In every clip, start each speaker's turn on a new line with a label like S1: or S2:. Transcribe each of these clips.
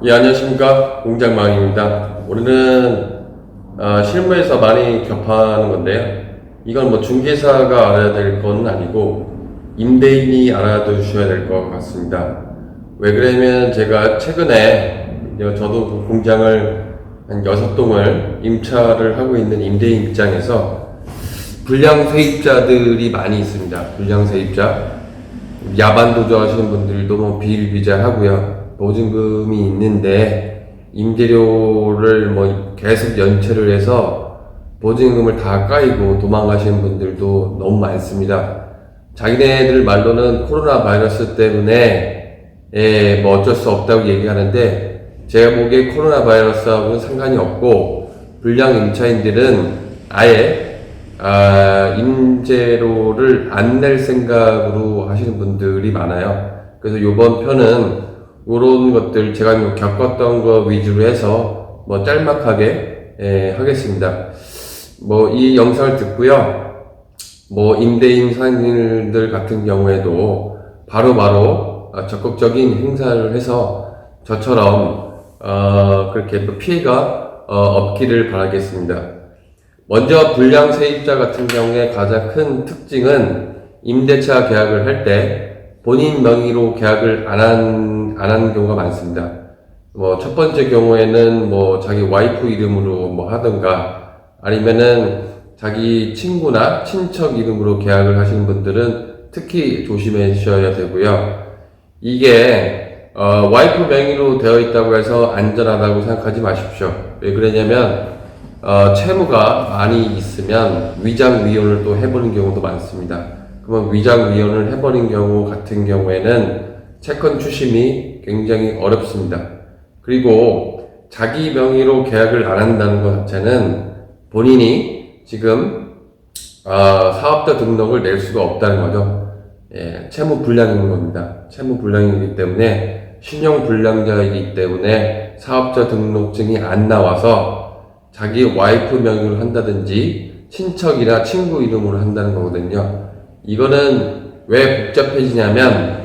S1: 예, 안녕하십니까. 공장망입니다. 오늘은 실무에서 많이 접하는 건데요. 이건 뭐 중개사가 알아야 될 건 아니고 임대인이 알아두셔야 될 것 같습니다. 왜 그러냐면 제가 최근에 저도 그 공장을 한 6동을 임차를 하고 있는 임대인 입장에서 불량 세입자들이 많이 있습니다. 불량 세입자. 야반 도주하시는 분들도 뭐 비일비재하고요. 보증금이 있는데 임대료를 뭐 계속 연체를 해서 보증금을 다 까이고 도망가시는 분들도 너무 많습니다. 자기네들 말로는 코로나 바이러스 때문에 뭐 어쩔 수 없다고 얘기하는데, 제가 보기에 코로나 바이러스하고는 상관이 없고 불량 임차인들은 아예 임대료를 안 낼 생각으로 하시는 분들이 많아요. 그래서 이번 편은 이런 것들 제가 겪었던 거 위주로 해서 뭐 짤막하게 하겠습니다. 뭐 이 영상을 듣고요. 뭐 임대인 사장님들 같은 경우에도 바로바로 적극적인 행사를 해서 저처럼 그렇게 또 피해가 없기를 바라겠습니다. 먼저 불량 세입자 같은 경우에 가장 큰 특징은 임대차 계약을 할 때 본인 명의로 계약을 안 한 경우가 많습니다. 뭐 첫 번째 경우에는 뭐 자기 와이프 이름으로 뭐 하든가 아니면은 자기 친구나 친척 이름으로 계약을 하시는 분들은 특히 조심하셔야 되고요. 이게 와이프 명의로 되어 있다고 해서 안전하다고 생각하지 마십시오. 왜 그러냐면 채무가 많이 있으면 위장위혼을 또 해보는 경우도 많습니다. 그러면 위장위혼을 해버린 경우 같은 경우에는 채권 추심이 굉장히 어렵습니다. 그리고 자기 명의로 계약을 안 한다는 것 자체는 본인이 지금 사업자 등록을 낼 수가 없다는 거죠. 예, 채무 불량인 겁니다. 채무 불량이기 때문에 신용 불량자이기 때문에 사업자 등록증이 안 나와서 자기 와이프 명의로 한다든지 친척이나 친구 이름으로 한다는 거거든요. 이거는 왜 복잡해지냐면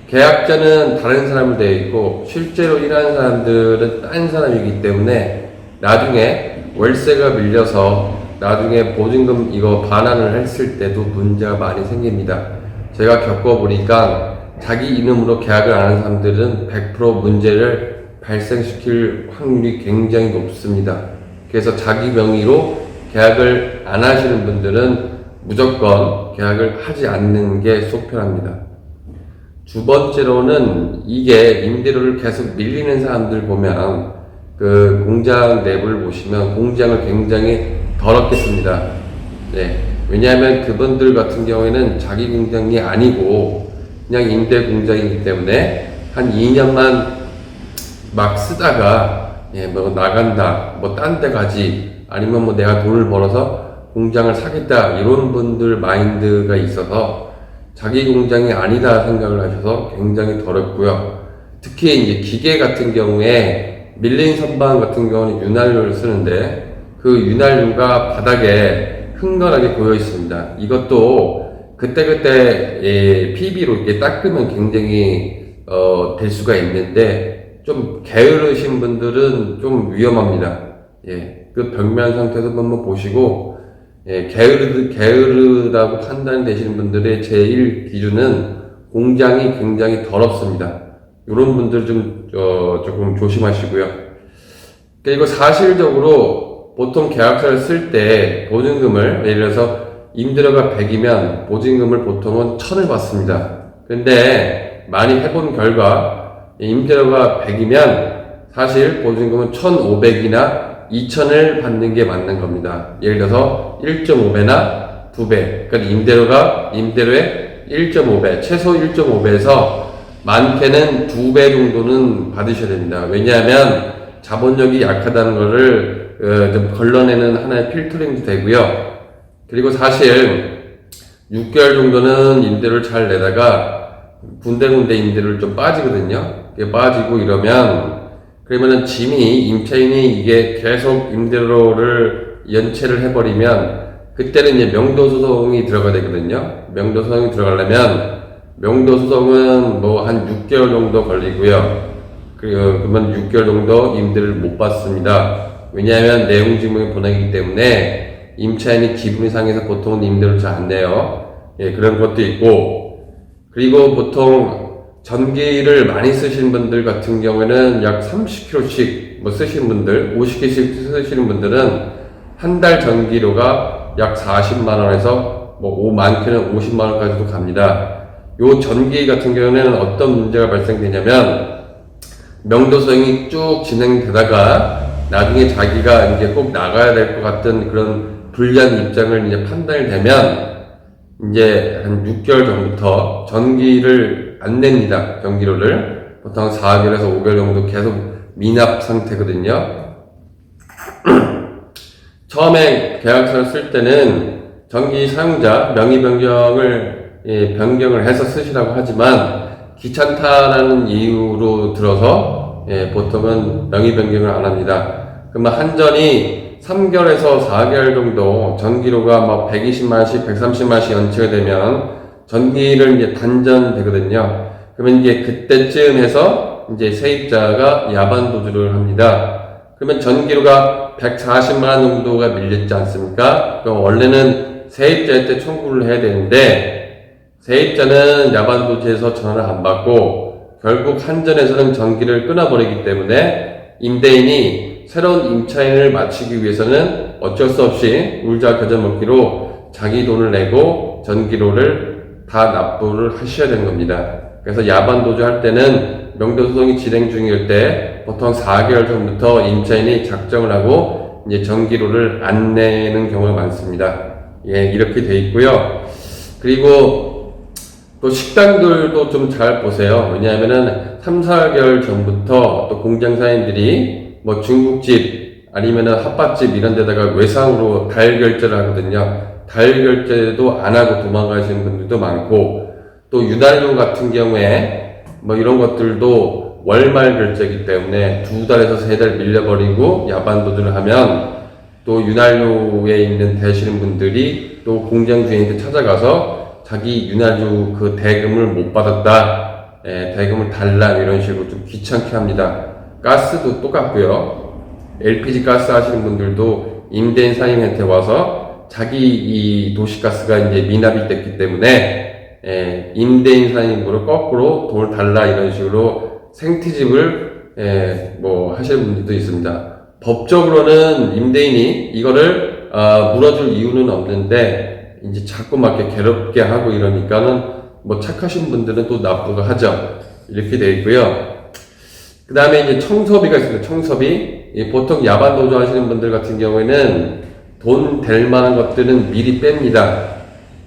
S1: 계약자는 다른 사람으로 되어 있고 실제로 일하는 사람들은 딴 사람이기 때문에 나중에 월세가 밀려서 나중에 보증금 이거 반환을 했을 때도 문제가 많이 생깁니다. 제가 겪어보니까 자기 이름으로 계약을 안 하는 사람들은 100% 문제를 발생시킬 확률이 굉장히 높습니다. 그래서 자기 명의로 계약을 안 하시는 분들은 무조건 계약을 하지 않는 게 속편합니다. 두 번째로는 이게 임대료를 계속 밀리는 사람들 보면 그 공장 내부를 보시면 공장을 굉장히 더럽게 씁니다. 네. 왜냐하면 그분들 같은 경우에는 자기 공장이 아니고 그냥 임대 공장이기 때문에 한 2년만 막 쓰다가 뭐 나간다, 뭐 딴 데 가지, 아니면 뭐 내가 돈을 벌어서 공장을 사겠다 이런 분들 마인드가 있어서 자기 공장이 아니다 생각을 하셔서 굉장히 더럽고요. 특히 이제 기계 같은 경우에 밀린 선반 같은 경우는 윤활유를 쓰는데 그 윤활유가 바닥에 흥건하게 고여 있습니다. 이것도 그때그때 PB로 이렇게 닦으면 굉장히 될 수가 있는데 좀 게으르신 분들은 좀 위험합니다. 예, 그 벽면 상태도 한번 보시고, 예, 게으르다고 판단되시는 분들의 제일 기준은 공장이 굉장히 더럽습니다. 이런 분들 조금 조심하시고요. 그리고 사실적으로 보통 계약서를 쓸 때 보증금을, 예를 들어서 임대료가 100이면 보증금을 보통은 1000을 받습니다. 근데 많이 해본 결과 임대료가 100이면 사실 보증금은 1500이나 2000을 받는 게 맞는 겁니다. 예를 들어서 1.5배나 2배. 그러니까 임대료의 1.5배, 최소 1.5배에서 많게는 2배 정도는 받으셔야 됩니다. 왜냐하면 자본력이 약하다는 거를 좀 걸러내는 하나의 필터링도 되고요. 그리고 사실 6개월 정도는 임대료를 잘 내다가 군데군데 임대료를 좀 빠지거든요. 빠지고 이러면은 임차인이 이게 계속 임대료를 연체를 해버리면 그때는 이제 명도소송이 들어가야 되거든요. 명도소송이 들어가려면 명도소송은 뭐 한 6개월 정도 걸리고요. 그러면 6개월 정도 임대를 못 받습니다. 왜냐하면 내용 증명이 보내기 때문에 임차인이 기분이 상해서 보통은 임대를 잘 안 내요. 예, 그런 것도 있고, 그리고 보통 전기를 많이 쓰시는 분들 같은 경우에는 약 30kg씩 뭐 쓰시는 분들, 50개씩 쓰시는 분들은 한 달 전기료가 약 40만원에서 뭐 많게는 50만원까지도 갑니다. 요 전기 같은 경우에는 어떤 문제가 발생되냐면 명도소행이 쭉 진행되다가 나중에 자기가 이제 꼭 나가야 될 것 같은 그런 불리한 입장을 이제 판단이 되면 이제 한 6개월 전부터 전기를 안 냅니다. 전기료를. 보통 4개월에서 5개월 정도 계속 미납 상태거든요. 처음에 계약서를 쓸 때는 전기 사용자 명의 변경을 해서 쓰시라고 하지만 귀찮다라는 이유로 들어서 보통은 명의 변경을 안 합니다. 그러면 한전이 3개월에서 4개월 정도 전기료가 막 120만원씩, 130만원씩 연체가 되면 전기를 이제 단전되거든요. 그러면 이제 그때쯤 해서 이제 세입자가 야반 도주를 합니다. 그러면 전기료가 140만원 정도가 밀렸지 않습니까? 그럼 원래는 세입자한테 청구를 해야 되는데 세입자는 야반 도주해서 전화를 안 받고 결국 한전에서는 전기를 끊어버리기 때문에 임대인이 새로운 임차인을 맞추기 위해서는 어쩔 수 없이 울자 겨자 먹기로 자기 돈을 내고 전기료를 다 납부를 하셔야 되는 겁니다. 그래서 야반 도주할 때는 명도소송이 진행 중일 때 보통 4개월 전부터 임차인이 작정을 하고 이제 전기료를 안 내는 경우가 많습니다. 예, 이렇게 돼 있고요. 그리고 또 식당들도 좀 잘 보세요. 왜냐하면은 3, 4개월 전부터 또 공장사님들이 뭐 중국집 아니면은 핫바집 이런 데다가 외상으로 달 결제를 하거든요. 달 결제도 안 하고 도망가시는 분들도 많고 또 윤활유 같은 경우에 뭐 이런 것들도 월말 결제이기 때문에 2달에서 3달 밀려버리고 야반 도주를 하면 또 윤활유에 있는 대시는 분들이 또 공장 주인한테 찾아가서 자기 윤활유 그 대금을 못 받았다, 대금을 달라 이런 식으로 좀 귀찮게 합니다. 가스도 똑같고요. LPG 가스 하시는 분들도 임대인 사장님한테 와서 자기 이 도시가스가 이제 미납이 됐기 때문에 임대인 사장님으로 거꾸로 돈을 달라 이런 식으로 생트집을 뭐 하시는 분들도 있습니다. 법적으로는 임대인이 이거를 물어줄 이유는 없는데 이제 자꾸 막 이렇게 괴롭게 하고 이러니까는 뭐 착하신 분들은 또 납부가 하죠. 이렇게 되어 있고요. 그 다음에 이제 청소비가 있습니다. 청소비. 보통 야반 도주 하시는 분들 같은 경우에는 돈 될 만한 것들은 미리 뺍니다.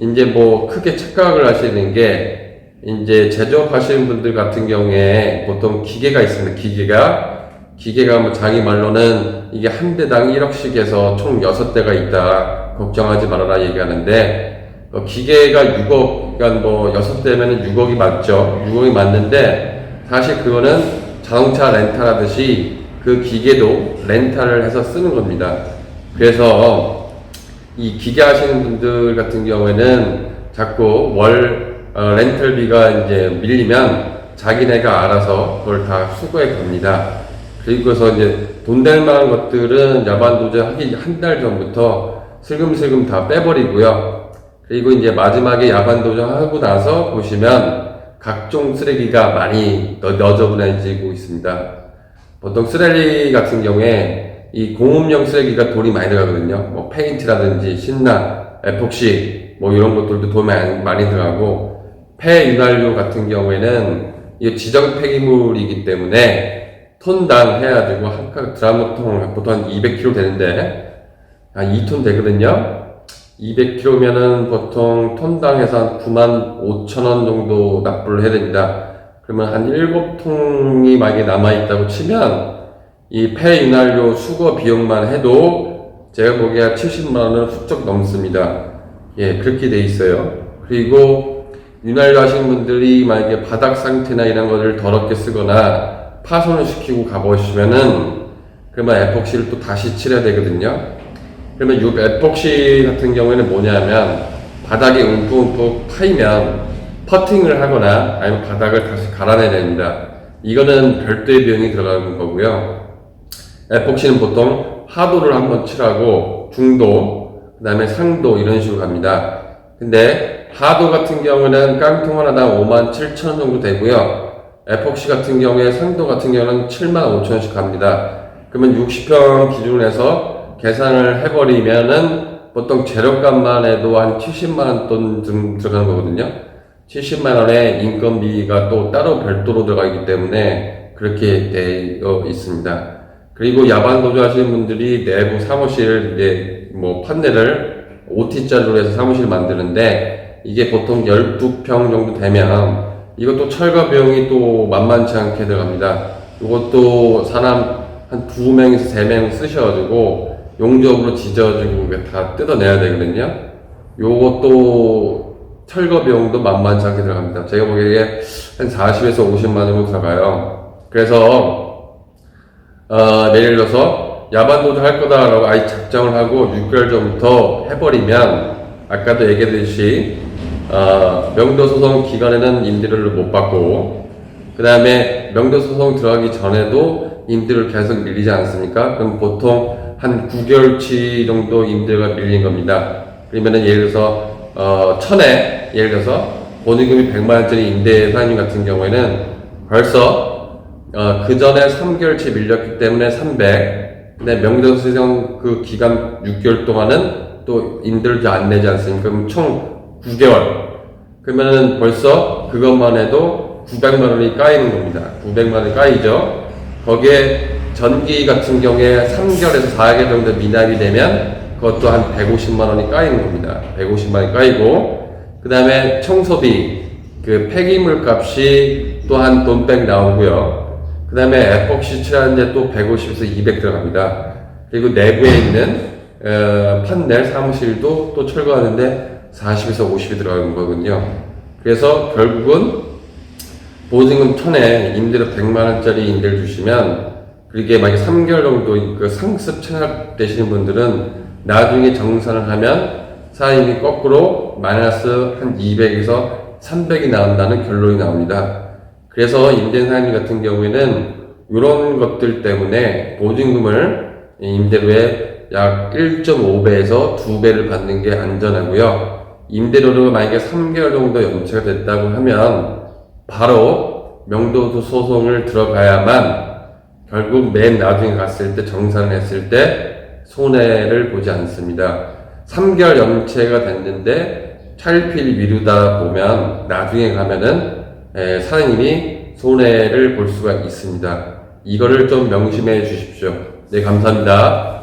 S1: 이제 뭐 크게 착각을 하시는 게 이제 제조업 하시는 분들 같은 경우에 보통 기계가 있습니다. 기계가 뭐 자기 말로는 이게 한 대당 1억씩 해서 총 6대가 있다. 걱정하지 말아라 얘기하는데 기계가 6억, 그러니까 뭐 6대면은 6억이 맞죠. 6억이 맞는데 사실 그거는 자동차 렌탈하듯이 그 기계도 렌탈을 해서 쓰는 겁니다. 그래서 이 기계 하시는 분들 같은 경우에는 자꾸 월 렌털비가 이제 밀리면 자기네가 알아서 그걸 다 수거해 갑니다. 그리고서 이제 돈 될 만한 것들은 야반 도주 하기 한 달 전부터 슬금슬금 다 빼버리고요. 그리고 이제 마지막에 야반 도주 하고 나서 보시면 각종 쓰레기가 많이 너저분해지고 있습니다. 보통 쓰레기 같은 경우에 이 공업용 쓰레기가 돈이 많이 들어가거든요. 뭐 페인트라든지 신나, 에폭시 뭐 이런 것들도 돈이 많이 들어가고 폐윤활유 같은 경우에는 이게 지정 폐기물이기 때문에 톤당 해가지고 한 드라마통 보통 한 200kg 되는데 한 2톤 되거든요. 200kg면은 보통 톤당 해서 한 95,000원 정도 납부를 해야 됩니다. 그러면 한 7통이 만약에 남아있다고 치면 이 폐윤활유 수거 비용만 해도 제가 보기에 한 70만원을 훌쩍 넘습니다. 예, 그렇게 돼 있어요. 그리고 윤활유 하시는 분들이 만약에 바닥 상태나 이런 것을 더럽게 쓰거나 파손을 시키고 가보시면은 그러면 에폭시를 또 다시 칠해야 되거든요. 그러면 이 에폭시 같은 경우에는 뭐냐면 바닥에 움푹움푹 파이면 퍼팅을 하거나 아니면 바닥을 다시 갈아내야 됩니다. 이거는 별도의 비용이 들어가는 거고요. 에폭시는 보통 하도를 한번 칠하고 중도, 그 다음에 상도 이런 식으로 갑니다. 근데 하도 같은 경우는 깡통 하나당 57,000원 정도 되고요. 에폭시 같은 경우에 상도 같은 경우는 75,000원씩 갑니다. 그러면 60평 기준으로 해서 계산을 해버리면은 보통 재료값만 해도 한 70만원 돈 들어가는 거거든요. 70만원에 인건비가 또 따로 별도로 들어가기 때문에 그렇게 되어 있습니다. 그리고 야반 도주 하시는 분들이 내부 사무실, 이제 뭐 판넬을 OT자로 해서 사무실 만드는데 이게 보통 12평 정도 되면 이것도 철거 비용이 또 만만치 않게 들어갑니다. 이것도 사람 한 2명에서 3명 쓰셔가지고 용접으로 지져가지고 다 뜯어내야 되거든요. 요것도 철거 비용도 만만치 않게 들어갑니다. 제가 보기에 한 40에서 50만 원 정도 들어가요. 그래서 예를 들어서 야반도주 할 거다라고 아예 작정을 하고 6개월 전부터 해버리면 아까도 얘기했듯이 명도소송 기간에는 임대료를 못 받고 그 다음에 명도소송 들어가기 전에도 임대료를 계속 밀리지 않습니까? 그럼 보통 한 9개월치 정도 임대료가 밀린 겁니다. 그러면은 예를 들어서 천에 예를 들어서 보증금이 100만원짜리 임대 사장님 같은 경우에는 벌써 그 전에 3개월치 밀렸기 때문에 300. 근데 명도소송 그 기간 6개월 동안은 또 임대료도 안 내지 않습니까? 그럼 총 9개월. 그러면은 벌써 그것만 해도 900만원이 까이는 겁니다. 900만원이 까이죠. 거기에 전기 같은 경우에 3개월에서 4개월 정도 미납이 되면 그것도 한 150만원이 까이는 겁니다. 150만원이 까이고, 그 다음에 청소비, 그 폐기물 값이 또한 돈백 나오고요. 그 다음에 에폭시 칠하는데 또 150에서 200 들어갑니다. 그리고 내부에 있는 판넬 사무실도 또 철거하는데 40에서 50이 들어가는 거거든요. 그래서 결국은 보증금 1000에 임대료 100만원짜리 임대를 주시면 그게 만약에 3개월 정도 그 상습 체납되시는 분들은 나중에 정산을 하면 사장님이 거꾸로 마이너스 한 200에서 300이 나온다는 결론이 나옵니다. 그래서 임대 사장님 같은 경우에는 이런 것들 때문에 보증금을 임대료에 약 1.5배에서 2배를 받는 게 안전하고요. 임대료로 만약에 3개월 정도 연체가 됐다고 하면 바로 명도소 소송을 들어가야만 결국 맨 나중에 갔을 때 정산을 했을 때 손해를 보지 않습니다. 3개월 연체가 됐는데 차일피일 미루다 보면 나중에 가면은 사장님이 손해를 볼 수가 있습니다. 이거를 좀 명심해 주십시오. 네, 감사합니다.